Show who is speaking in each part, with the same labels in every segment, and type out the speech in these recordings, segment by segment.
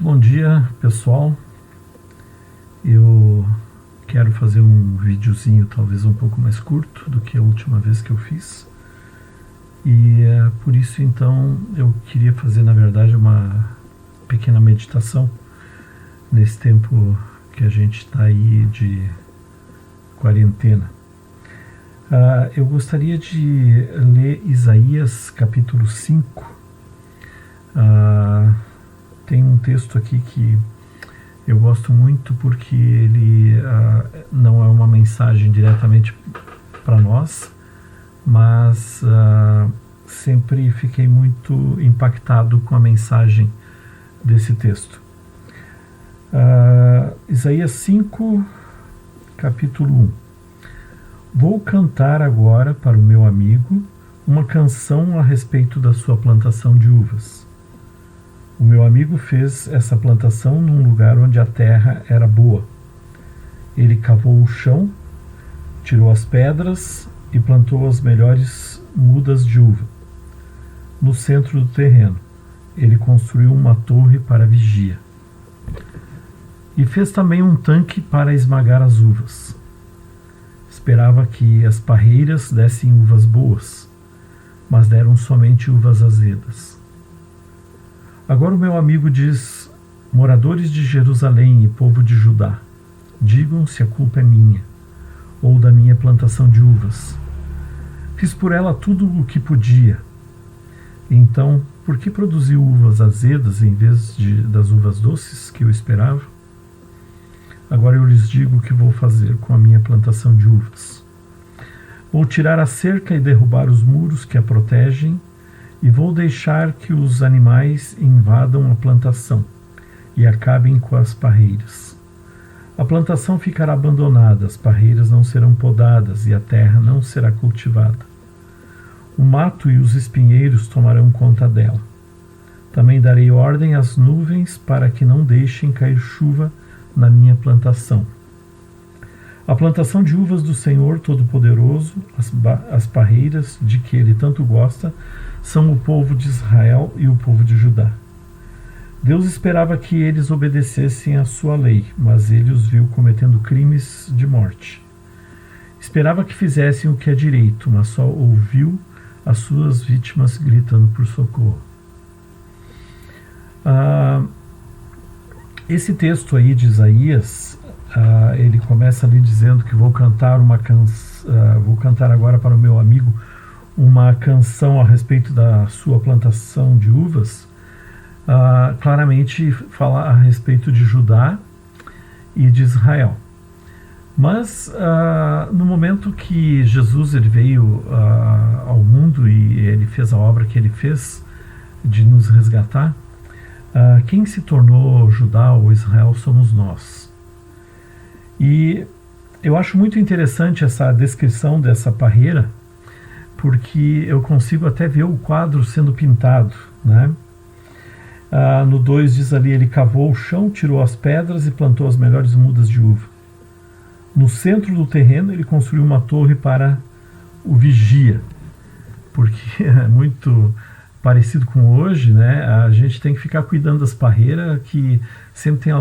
Speaker 1: Muito bom dia, pessoal. Eu quero fazer um videozinho talvez um pouco mais curto do que a última vez que eu fiz. E por isso então eu queria fazer na verdade uma pequena meditação nesse tempo que a gente está aí de quarentena. Eu gostaria de ler Isaías capítulo 5. Tem um texto aqui que eu gosto muito porque ele não é uma mensagem diretamente para nós, mas sempre fiquei muito impactado com a mensagem desse texto. Isaías 5, capítulo 1. Vou cantar agora para o meu amigo uma canção a respeito da sua plantação de uvas. O meu amigo fez essa plantação num lugar onde a terra era boa. Ele cavou o chão, tirou as pedras e plantou as melhores mudas de uva. No centro do terreno, ele construiu uma torre para vigia. E fez também um tanque para esmagar as uvas. Esperava que as parreiras dessem uvas boas, mas deram somente uvas azedas. Agora o meu amigo diz: moradores de Jerusalém e povo de Judá, digam se a culpa é minha, ou da minha plantação de uvas. Fiz por ela tudo o que podia. Então, por que produziu uvas azedas em vez das uvas doces que eu esperava? Agora eu lhes digo o que vou fazer com a minha plantação de uvas. Vou tirar a cerca e derrubar os muros que a protegem, e vou deixar que os animais invadam a plantação e acabem com as parreiras. A plantação ficará abandonada, as parreiras não serão podadas e a terra não será cultivada. O mato e os espinheiros tomarão conta dela. Também darei ordem às nuvens para que não deixem cair chuva na minha plantação. A plantação de uvas do Senhor Todo-Poderoso, as parreiras de que Ele tanto gosta, são o povo de Israel e o povo de Judá. Deus esperava que eles obedecessem à sua lei, mas ele os viu cometendo crimes de morte. Esperava que fizessem o que é direito, mas só ouviu as suas vítimas gritando por socorro. Esse texto aí de Isaías, ele começa ali dizendo que vou cantar agora para o meu amigo uma canção a respeito da sua plantação de uvas. Claramente fala a respeito de Judá e de Israel. Mas no momento que Jesus ele veio ao mundo e ele fez a obra que ele fez de nos resgatar, quem se tornou Judá ou Israel somos nós. E eu acho muito interessante essa descrição dessa parreira, porque eu consigo até ver o quadro sendo pintado, né? No 2 diz ali, ele cavou o chão, tirou as pedras e plantou as melhores mudas de uva. No centro do terreno ele construiu uma torre para o vigia, porque é muito parecido com hoje, né? A gente tem que ficar cuidando das parreiras, que sempre tem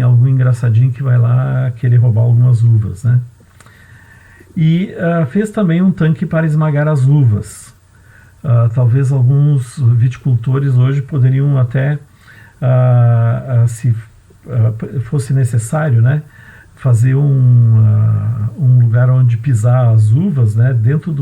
Speaker 1: algum engraçadinho que vai lá querer roubar algumas uvas, né? E fez também um tanque para esmagar as uvas. Talvez alguns viticultores hoje poderiam até, se fosse necessário, né, fazer um lugar onde pisar as uvas, né, dentro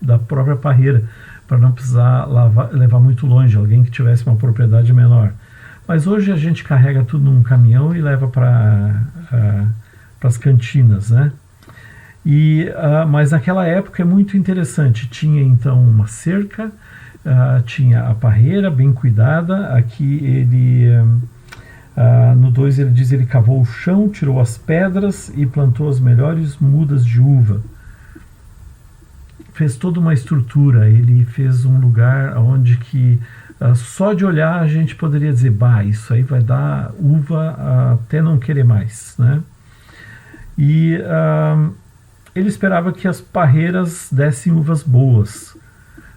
Speaker 1: da própria parreira, para não precisar levar muito longe, alguém que tivesse uma propriedade menor. Mas hoje a gente carrega tudo num caminhão e leva para as cantinas, né? Mas naquela época é muito interessante. Tinha então uma cerca, tinha a parreira bem cuidada. Aqui ele, no 2 ele diz, ele cavou o chão, tirou as pedras e plantou as melhores mudas de uva. Fez toda uma estrutura. Ele fez um lugar onde que só de olhar a gente poderia dizer, isso aí vai dar uva até não querer mais, né? E ele esperava que as parreiras dessem uvas boas,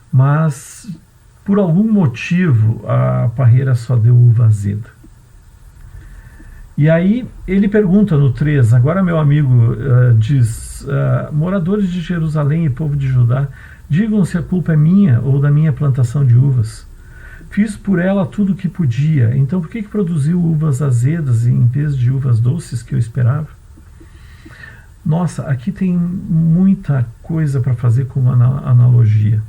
Speaker 1: mas por algum motivo a parreira só deu uva azeda. E aí ele pergunta no 3, agora meu amigo diz, moradores de Jerusalém e povo de Judá, digam se a culpa é minha ou da minha plantação de uvas. Fiz por ela tudo o que podia, então por que produziu uvas azedas em vez de uvas doces que eu esperava? Nossa, aqui tem muita coisa para fazer como analogia.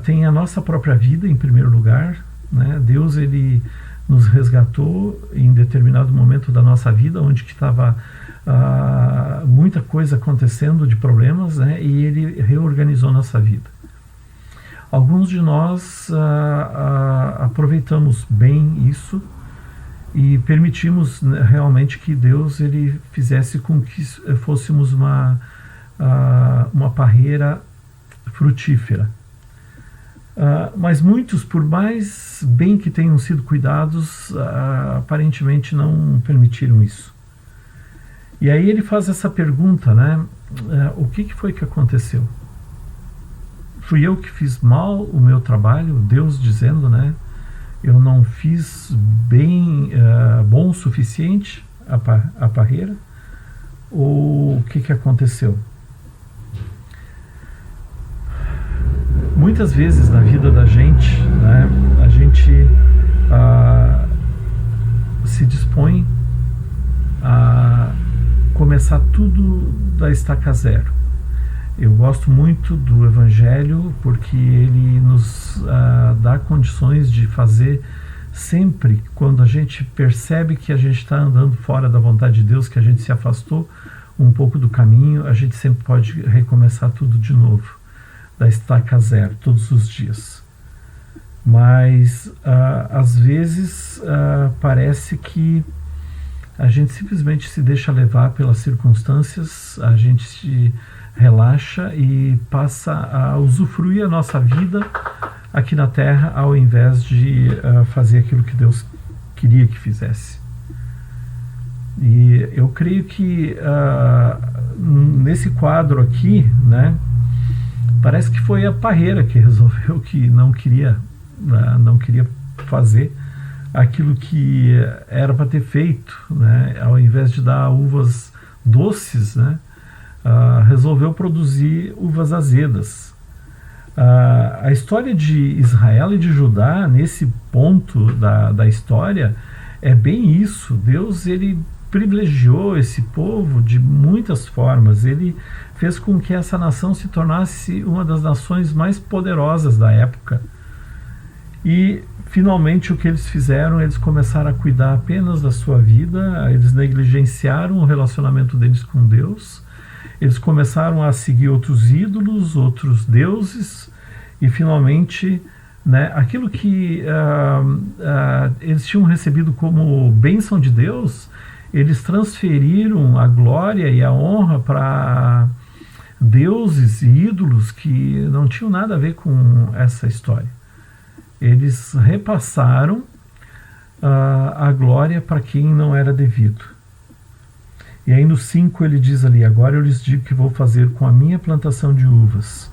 Speaker 1: Tem a nossa própria vida em primeiro lugar, né? Deus, ele nos resgatou em determinado momento da nossa vida, onde que estava muita coisa acontecendo de problemas, né? E ele reorganizou nossa vida. Alguns de nós aproveitamos bem isso e permitimos realmente que Deus ele fizesse com que fôssemos uma parreira frutífera. Mas muitos, por mais bem que tenham sido cuidados, aparentemente não permitiram isso. E aí ele faz essa pergunta, né? O que foi que aconteceu? Fui eu que fiz mal o meu trabalho? Deus dizendo, né? Eu não fiz bom o suficiente a parreira? Ou o que aconteceu? Muitas vezes na vida da gente, né, a gente se dispõe a começar tudo da estaca zero. Eu gosto muito do Evangelho porque ele nos dá condições de fazer sempre, quando a gente percebe que a gente está andando fora da vontade de Deus, que a gente se afastou um pouco do caminho, a gente sempre pode recomeçar tudo de novo, da estaca zero, todos os dias. Mas às vezes parece que a gente simplesmente se deixa levar pelas circunstâncias, a gente se relaxa e passa a usufruir a nossa vida aqui na Terra, ao invés de fazer aquilo que Deus queria que fizesse. E eu creio que nesse quadro aqui, né, parece que foi a parreira que resolveu que não queria fazer aquilo que era para ter feito, né? Ao invés de dar uvas doces, né? Resolveu produzir uvas azedas. A história de Israel e de Judá, nesse ponto da história, é bem isso. Deus, ele privilegiou esse povo de muitas formas. Ele fez com que essa nação se tornasse uma das nações mais poderosas da época. E finalmente o que eles fizeram, eles começaram a cuidar apenas da sua vida, eles negligenciaram o relacionamento deles com Deus, eles começaram a seguir outros ídolos, outros deuses, e finalmente, né, aquilo que eles tinham recebido como bênção de Deus, eles transferiram a glória e a honra para deuses e ídolos que não tinham nada a ver com essa história. Eles repassaram a glória para quem não era devido. E aí no 5 ele diz ali, agora eu lhes digo que vou fazer com a minha plantação de uvas,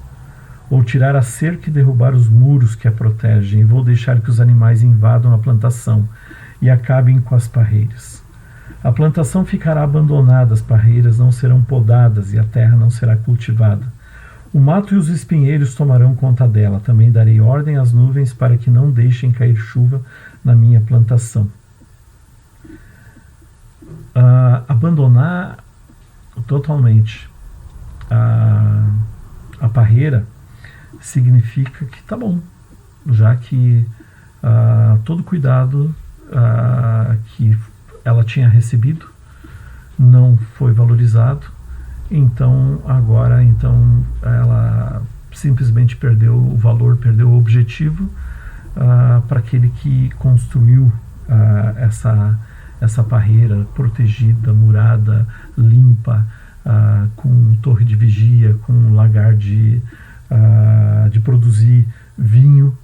Speaker 1: ou tirar a cerca e derrubar os muros que a protegem, e vou deixar que os animais invadam a plantação e acabem com as parreiras. A plantação ficará abandonada, as parreiras não serão podadas e a terra não será cultivada. O mato e os espinheiros tomarão conta dela. Também darei ordem às nuvens para que não deixem cair chuva na minha plantação. Abandonar totalmente a parreira significa que tá bom, já que todo cuidado que ela tinha recebido não foi valorizado. Então agora ela simplesmente perdeu o valor, perdeu o objetivo para aquele que construiu essa parreira protegida, murada, limpa, com torre de vigia, com lagar de produzir vinho,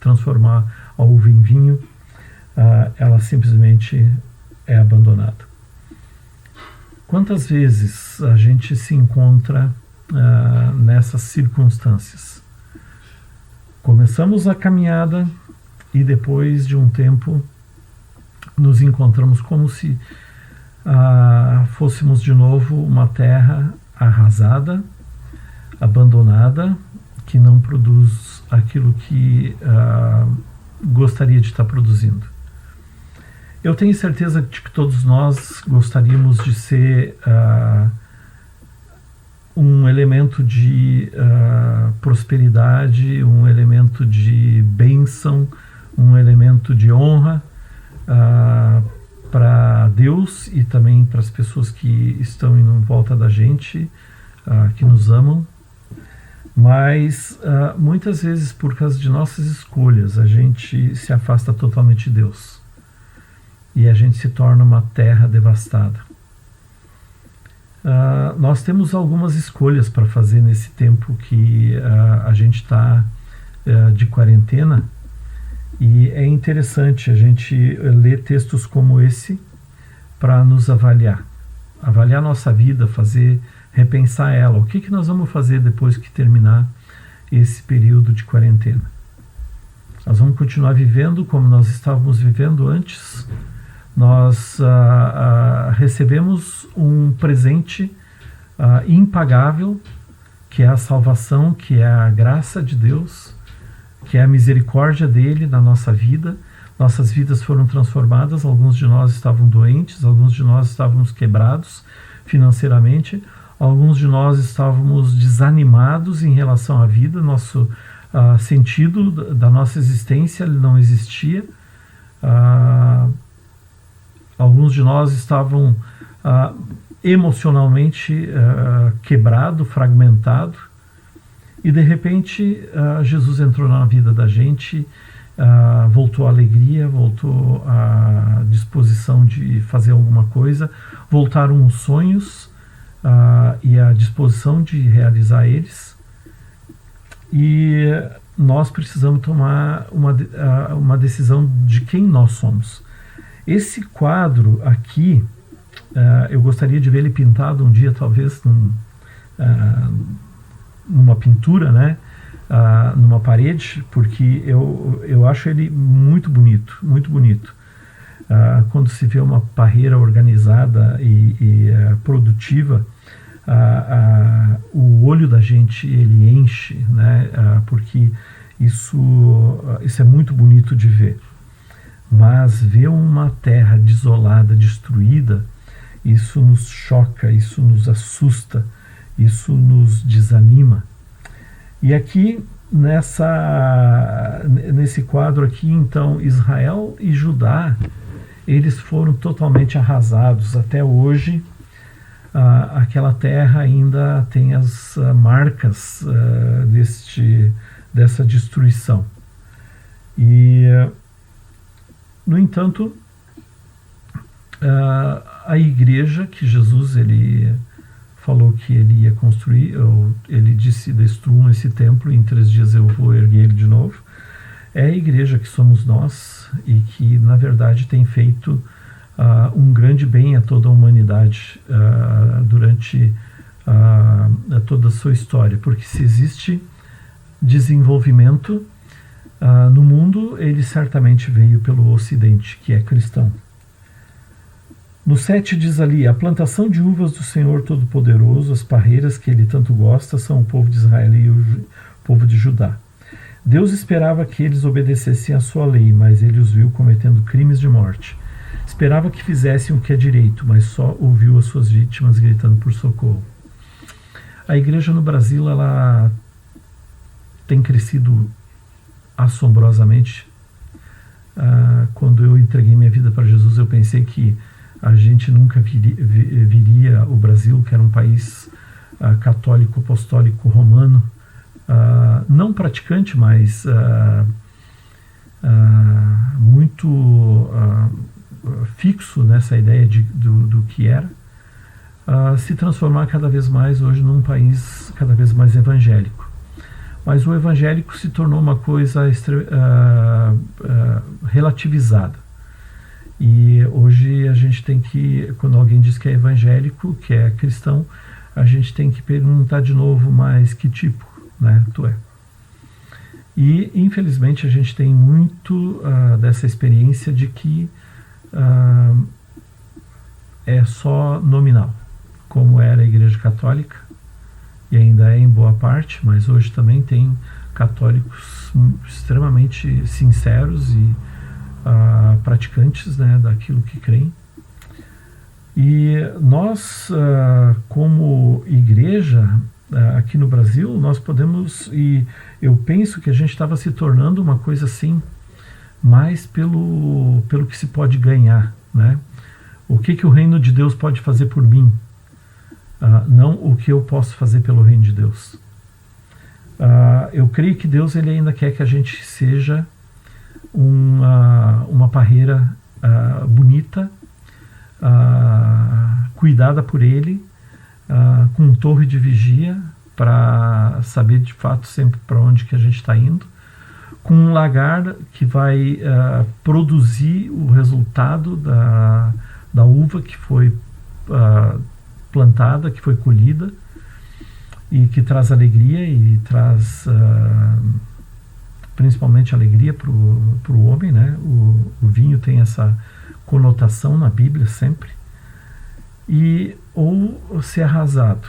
Speaker 1: transformar a uva em vinho. Ela simplesmente é abandonada. Quantas vezes a gente se encontra nessas circunstâncias? Começamos a caminhada e depois de um tempo nos encontramos como se fôssemos de novo uma terra arrasada, abandonada, que não produz aquilo que gostaria de estar produzindo. Eu tenho certeza de que todos nós gostaríamos de ser um elemento de prosperidade, um elemento de bênção, um elemento de honra para Deus e também para as pessoas que estão em volta da gente, que nos amam. Mas muitas vezes, por causa de nossas escolhas, a gente se afasta totalmente de Deus e a gente se torna uma terra devastada. Nós temos algumas escolhas para fazer nesse tempo que a gente está de quarentena, e é interessante a gente ler textos como esse para nos avaliar nossa vida, repensar ela. O que nós vamos fazer depois que terminar esse período de quarentena? Nós vamos continuar vivendo como nós estávamos vivendo antes? Nós recebemos um presente impagável, que é a salvação, que é a graça de Deus, que é a misericórdia dele na nossa vida. Nossas vidas foram transformadas, alguns de nós estavam doentes, alguns de nós estávamos quebrados financeiramente, alguns de nós estávamos desanimados em relação à vida, nosso sentido da nossa existência não existia. Alguns de nós estavam emocionalmente quebrado, fragmentado, e de repente Jesus entrou na vida da gente, voltou a alegria, voltou a disposição de fazer alguma coisa, voltaram os sonhos e a disposição de realizar eles, e nós precisamos tomar uma decisão de quem nós somos. Esse quadro aqui, eu gostaria de ver ele pintado um dia, talvez numa pintura, né? Numa parede, porque eu acho ele muito bonito, muito bonito. Quando se vê uma parreira organizada e produtiva, o olho da gente ele enche, né? Porque isso é muito bonito de ver. Mas ver uma terra desolada, destruída, isso nos choca, isso nos assusta, isso nos desanima. E aqui, nesse quadro aqui, então, Israel e Judá, eles foram totalmente arrasados. Até hoje, aquela terra ainda tem as marcas dessa destruição. E, no entanto, a igreja que Jesus ele falou que ele ia construir, ele disse: destruam esse templo e em 3 dias eu vou erguer ele de novo. É a igreja que somos nós e que na verdade tem feito um grande bem a toda a humanidade durante toda a sua história, porque se existe desenvolvimento no mundo, ele certamente veio pelo Ocidente, que é cristão. No 7 diz ali: a plantação de uvas do Senhor Todo-Poderoso, as parreiras que ele tanto gosta, são o povo de Israel e o povo de Judá. Deus esperava que eles obedecessem à sua lei, mas ele os viu cometendo crimes de morte. Esperava que fizessem o que é direito, mas só ouviu as suas vítimas gritando por socorro. A igreja no Brasil, ela tem crescido assombrosamente. Quando eu entreguei minha vida para Jesus, eu pensei que a gente nunca viria o Brasil, que era um país católico, apostólico, romano, não praticante, mas muito fixo nessa ideia do que era, se transformar cada vez mais hoje num país cada vez mais evangélico. Mas o evangélico se tornou uma coisa relativizada. E hoje a gente tem que, quando alguém diz que é evangélico, que é cristão, a gente tem que perguntar de novo: mas que tipo, né, tu é? E infelizmente a gente tem muito dessa experiência de que é só nominal, como era a Igreja Católica, e ainda é em boa parte, mas hoje também tem católicos extremamente sinceros e praticantes, né, daquilo que creem. E nós, como igreja, aqui no Brasil, nós podemos, e eu penso que a gente estava se tornando uma coisa assim, mais pelo que se pode ganhar, né? O que o reino de Deus pode fazer por mim, não o que eu posso fazer pelo reino de Deus. Eu creio que Deus ele ainda quer que a gente seja uma parreira bonita, cuidada por Ele, com torre de vigia para saber de fato sempre para onde que a gente está indo, com um lagar que vai produzir o resultado da uva que foi plantada, que foi colhida, e que traz alegria e traz principalmente alegria para o homem, né? O vinho tem essa conotação na Bíblia sempre. Ou ser arrasado.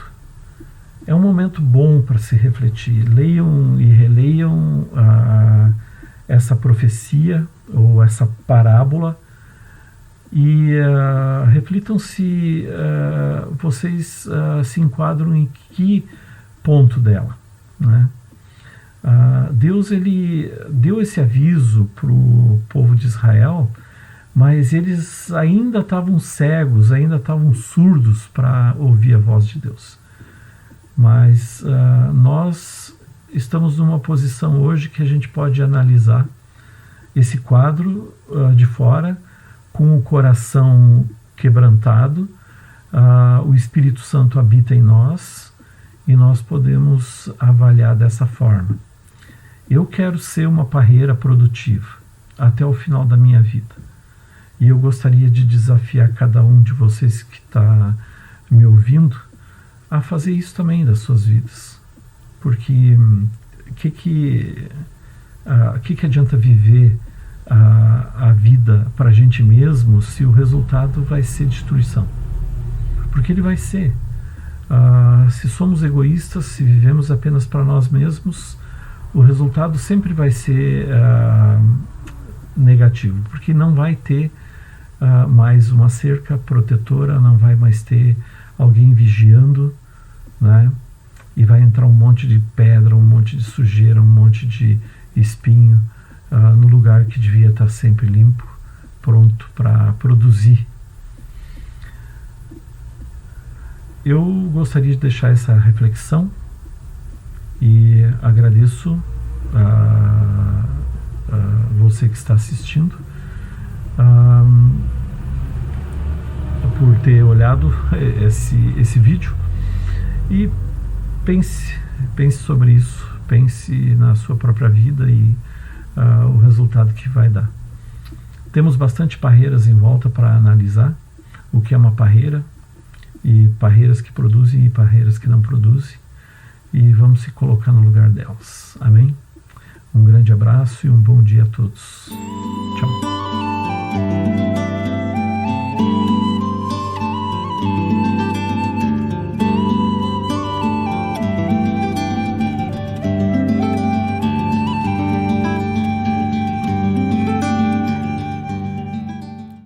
Speaker 1: É um momento bom para se refletir. Leiam e releiam essa profecia ou essa parábola e reflitam se vocês se enquadram em que ponto dela, né? Deus ele deu esse aviso para o povo de Israel, mas eles ainda estavam cegos, ainda estavam surdos para ouvir a voz de Deus. Mas nós estamos numa posição hoje que a gente pode analisar esse quadro de fora, com o coração quebrantado, o Espírito Santo habita em nós e nós podemos avaliar dessa forma. Eu quero ser uma parreira produtiva até o final da minha vida. E eu gostaria de desafiar cada um de vocês que está me ouvindo a fazer isso também das suas vidas. Porque que adianta viver a vida para a gente mesmo se o resultado vai ser destruição? Porque ele vai ser. Se somos egoístas, se vivemos apenas para nós mesmos, o resultado sempre vai ser negativo, porque não vai ter mais uma cerca protetora, não vai mais ter alguém vigiando, né? E vai entrar um monte de pedra, um monte de sujeira, um monte de espinho no lugar que devia estar sempre limpo, pronto para produzir. Eu gostaria de deixar essa reflexão e agradeço a você que está assistindo por ter olhado esse vídeo, e pense sobre isso, pense na sua própria vida e o resultado que vai dar. Temos bastante parreiras em volta para analisar o que é uma parreira, e parreiras que produzem e parreiras que não produzem, e vamos se colocar no lugar delas. Amém? Um grande abraço e um bom dia a todos. Tchau.